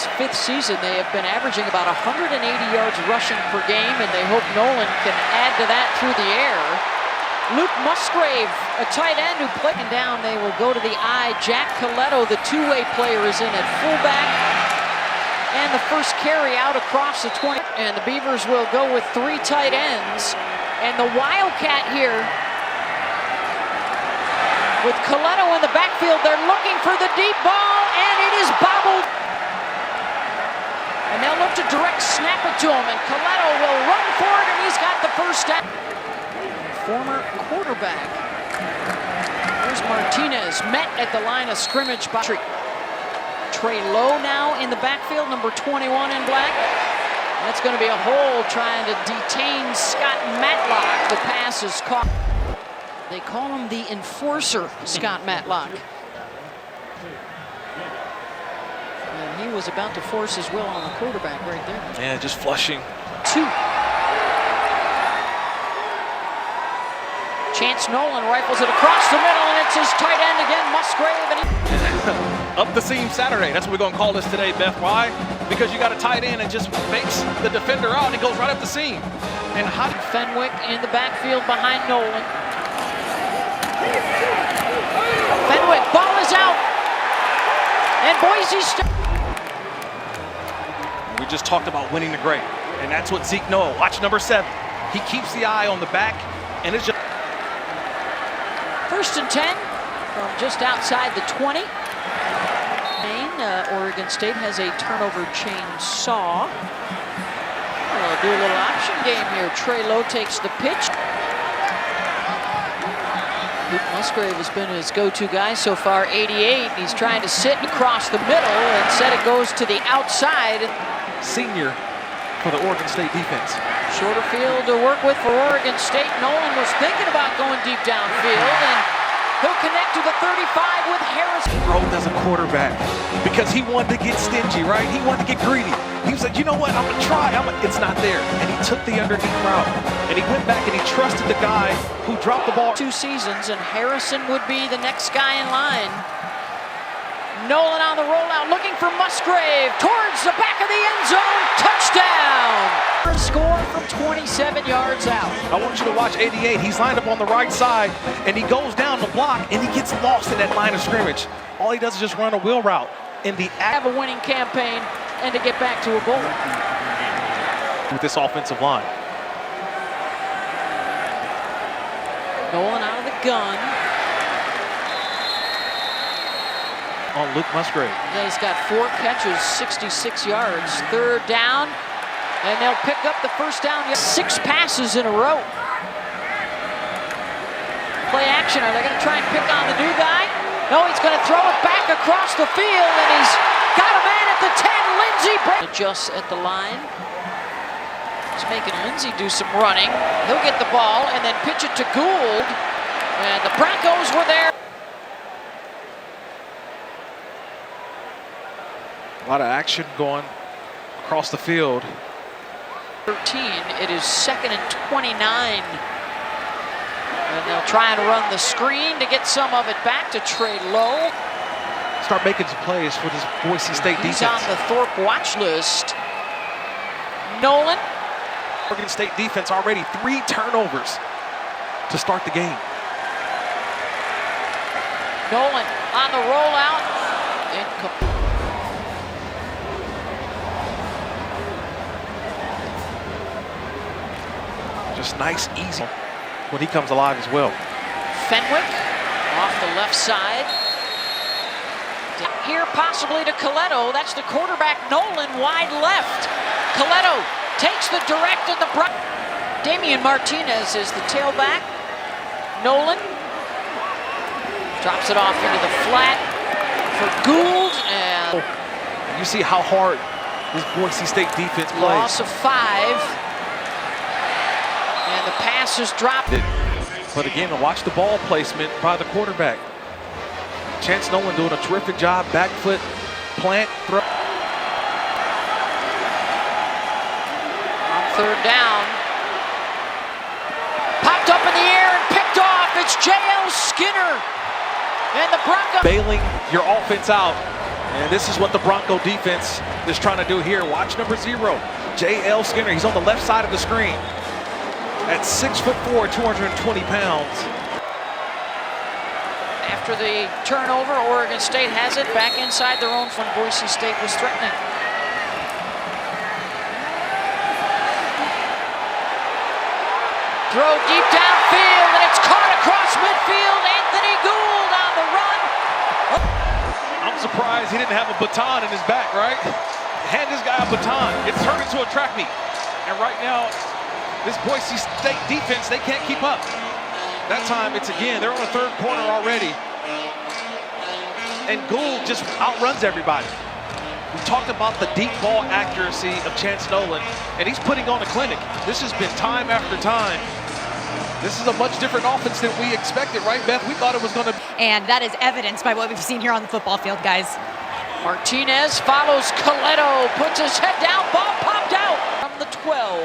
his 5th season, they have been averaging about 180 yards rushing per game, and they hope Nolan can add to that through the air. Luke Musgrave, a tight end who played down. They will go to the I. Jack Coletto, the two-way player, is in at fullback. And the first carry out across the 20. And the Beavers will go with 3 tight ends. And the Wildcat here with Coletto in the backfield. They're looking for the deep ball, and it is bobbled. And they'll look to direct snap it to him, and Coletto will run for it, and he's got the first down. Former quarterback. Here's Martinez, met at the line of scrimmage by Trey Lowe now in the backfield, number 21 in black. That's going to be a hole trying to detain Scott Matlock. The pass is caught. They call him the enforcer, Scott Matlock. And he was about to force his will on the quarterback right there. Yeah, just flushing. 2. Chance Nolan rifles it across the middle, and it's his tight end again, Musgrave. And Up the seam Saturday. That's what we're going to call this today, Beth. Why? Because you got a tight end and just fakes the defender out and it goes right up the seam. And Fenwick in the backfield behind Nolan. Fenwick, ball is out. And Boise. We just talked about winning the great. And that's what Zeke knows. Watch number 7. He keeps the eye on the back, and it's just 1st and 10 from just outside the 20. Oregon State has a turnover chainsaw. We'll do a little option game here. Trey Lowe takes the pitch. Luke Musgrave has been his go-to guy so far, 88. He's trying to sit across the middle, and said it goes to the outside. Senior for the Oregon State defense. Shorter field to work with for Oregon State. Nolan was thinking about going deep downfield, and he'll connect to the 35 with Harris. He rolled as a quarterback because he wanted to get stingy, right? He wanted to get greedy. He was like, you know what, I'm going to try. It's not there. And he took the underneath route. And he went back and he trusted the guy who dropped the ball. 2 seasons, and Harrison would be the next guy in line. Nolan on the rollout, looking for Musgrave towards the back of the end zone. Touchdown! Score from 27 yards out. I want you to watch 88. He's lined up on the right side, and he goes down the block, and he gets lost in that line of scrimmage. All he does is just run a wheel route. In the have a winning campaign and to get back to a bowl. With this offensive line. Nolan out of the gun. On Luke Musgrave. He's got 4 catches, 66 yards. 3rd down, and they'll pick up the first down. 6 passes in a row. Play action. Are they going to try and pick on the new guy? No, he's going to throw it back across the field, and he's got a man at the 10. Lindsey adjusts at the line. He's making Lindsey do some running. He'll get the ball and then pitch it to Gould, and the Broncos were there. A lot of action going across the field. 13, it is 2nd and 29. And they'll try and run the screen to get some of it back to Trey Lowe. Start making some plays for this Boise State defense. He's on the Thorpe watch list. Nolan. Oregon State defense already 3 turnovers to start the game. Nolan on the rollout. Incomplete. Just nice, easy when he comes alive as well. Fenwick off the left side. Here possibly to Coletto. That's the quarterback, Nolan, wide left. Coletto takes the direct and the Damian Martinez is the tailback. Nolan drops it off into the flat for Gould, and you see how hard this Boise State defense plays. Loss of 5. And the pass is dropped. But again, watch the ball placement by the quarterback. Chance Nolan doing a terrific job. Back foot, plant, throw. On 3rd down. Popped up in the air and picked off. It's J.L. Skinner. And the Broncos bailing your offense out And this is what the Bronco defense is trying to do here. Watch number 0, J.L. Skinner. He's on the left side of the screen. At 6'4", 220 pounds. After the turnover, Oregon State has it back inside their own when Boise State was threatening. Throw deep downfield, and it's caught across midfield. Anthony Gould on the run. I'm surprised he didn't have a baton in his back, right? Hand this guy a baton. It's turned into a track meet. And right now, this Boise State defense, they can't keep up. That time, it's again, they're on the third corner already. And Gould just outruns everybody. We talked about the deep ball accuracy of Chance Nolan, and he's putting on a clinic. This has been time after time. This is a much different offense than we expected, right, Beth? We thought it was going to... And that is evidenced by what we've seen here on the football field, guys. Martinez follows Coletto, puts his head down, ball popped out from the 12.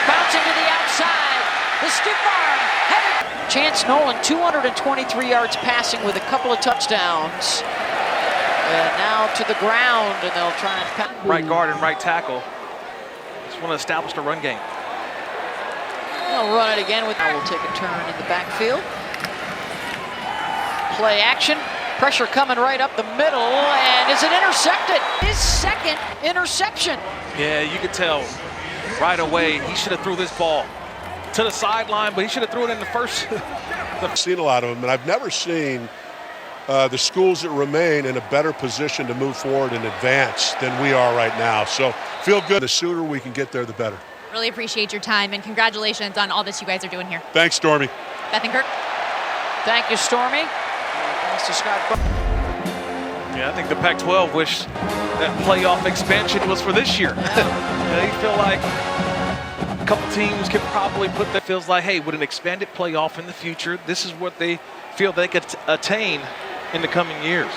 Bouncing to the outside, the stiff arm, headed. Chance Nolan, 223 yards passing with a couple of touchdowns. And now to the ground, and they'll try and... Right guard and right tackle. Just want to establish the run game. They'll run it again with... Now we'll take a turn in the backfield. Play action, pressure coming right up the middle, and is it intercepted? His second interception. Yeah, you could tell right away he should have threw this ball to the sideline, but he should have threw it in the first. I've seen a lot of them, and I've never seen the schools that remain in a better position to move forward and advance than we are right now. So feel good. The sooner we can get there, the better. Really appreciate your time, and congratulations on all that you guys are doing here. Thanks, Stormy. Beth and Kirk. Thank you, Stormy. Thanks to Scott. Yeah, I think the Pac-12 wished that playoff expansion was for this year. They feel like a couple teams could probably put that. Feels like, hey, with an expanded playoff in the future, this is what they feel they could attain in the coming years.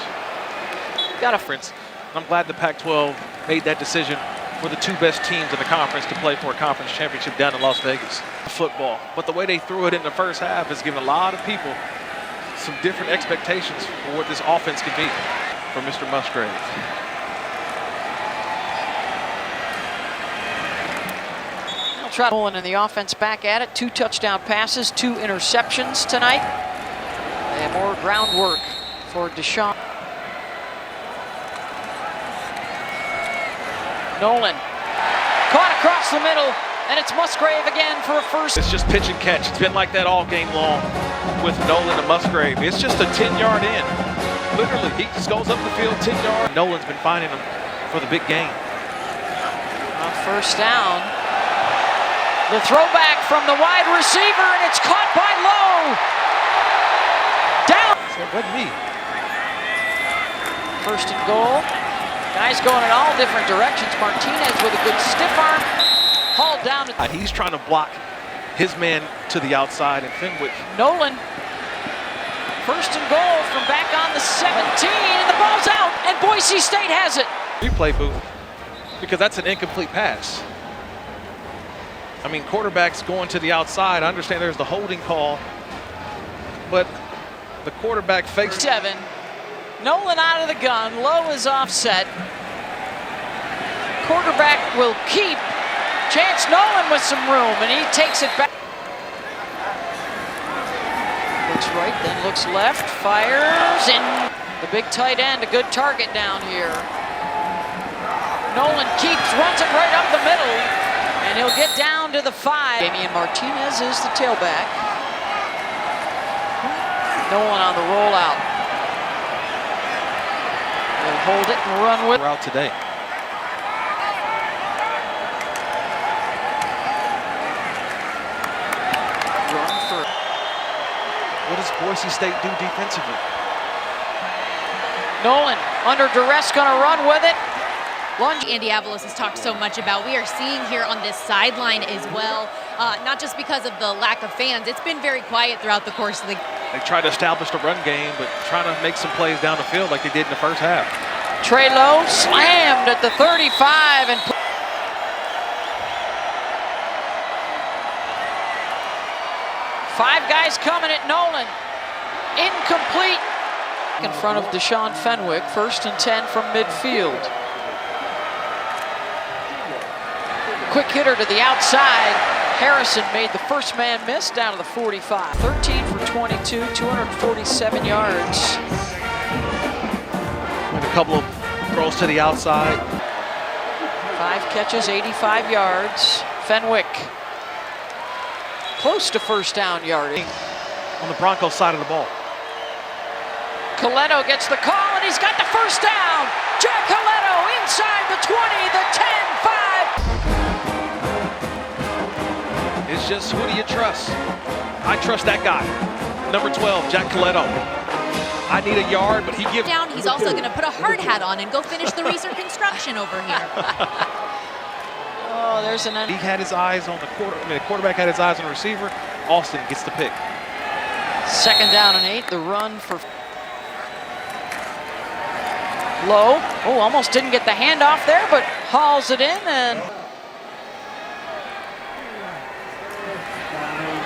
Got a difference. I'm glad the Pac-12 made that decision for the 2 best teams in the conference to play for a conference championship down in Las Vegas. Football, but the way they threw it in the first half has given a lot of people some different expectations for what this offense could be for Mr. Musgrave. Nolan and the offense back at it. 2 touchdown passes, 2 interceptions tonight. They have more groundwork for Deshaun. Nolan caught across the middle, and it's Musgrave again for a first. It's just pitch and catch. It's been like that all game long with Nolan and Musgrave. It's just a 10-yard in. Literally, he just goes up the field 10 yards. Nolan's been finding him for the big game. On first down, the throwback from the wide receiver, and it's caught by Lowe. Down. So it wasn't me. First and goal. Guys going in all different directions. Martinez with a good stiff arm. Hauled down. He's trying to block his man to the outside, and Fenwick. Nolan. First and goal from back on the 17, and the ball's out, and Boise State has it. Replay booth, because that's an incomplete pass. I mean, quarterback's going to the outside. I understand there's the holding call, but the quarterback fakes. 7. Nolan out of the gun. Lowe is offset. Quarterback will keep. Chance Nolan with some room, and he takes it back. Looks right, then looks left, fires, and the big tight end, a good target down here. Nolan keeps, runs it right up the middle, and he'll get down to the 5. Damian Martinez is the tailback. Nolan on the rollout. They'll hold it and run with it. Out today. What does Boise State do defensively? Nolan under duress, gonna run with it. Lunge. Andy Avalos has talked so much about. We are seeing here on this sideline as well, not just because of the lack of fans. It's been very quiet throughout the course of the game. They try to establish the run game, but trying to make some plays down the field like they did in the first half. Trey Lowe slammed at the 35 and 5 guys coming at Nolan. incomplete. In front of Deshaun Fenwick, 1st and 10 from midfield. Quick hitter to the outside. Harrison made the first man miss down to the 45. 13 for 22, 247 yards. With a couple of throws to the outside. 5 catches, 85 yards. Fenwick close to first down yardage. On the Broncos side of the ball. Coletto gets the call, and he's got the first down. Jack Coletto inside the 20, the 10, 5. It's just, who do you trust? I trust that guy. Number 12, Jack Coletto. I need a yard, but he gives down. He's also going to put a hard hat on and go finish the Reeser construction over here. Oh, there's an... He had his eyes on the the quarterback had his eyes on the receiver. Austin gets the pick. 2nd down and 8, the run for... Low. Oh, almost didn't get the handoff there, but hauls it in and...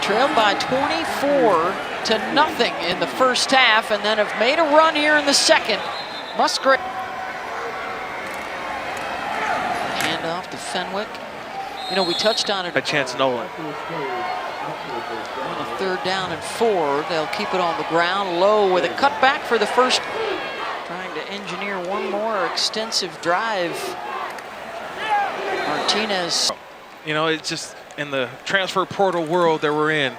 Trailed by 24-0 in the first half, and then have made a run here in the second. Musgrave. Handoff to Fenwick. You know, we touched on it. By Chance Nolan. On a 3rd down and 4, they'll keep it on the ground. Low with a cutback for the first. Trying to engineer one more extensive drive. Martinez. You know, it's just in the transfer portal world that we're in.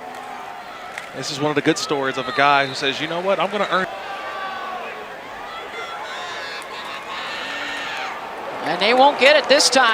This is one of the good stories of a guy who says, you know what, I'm going to earn. And they won't get it this time.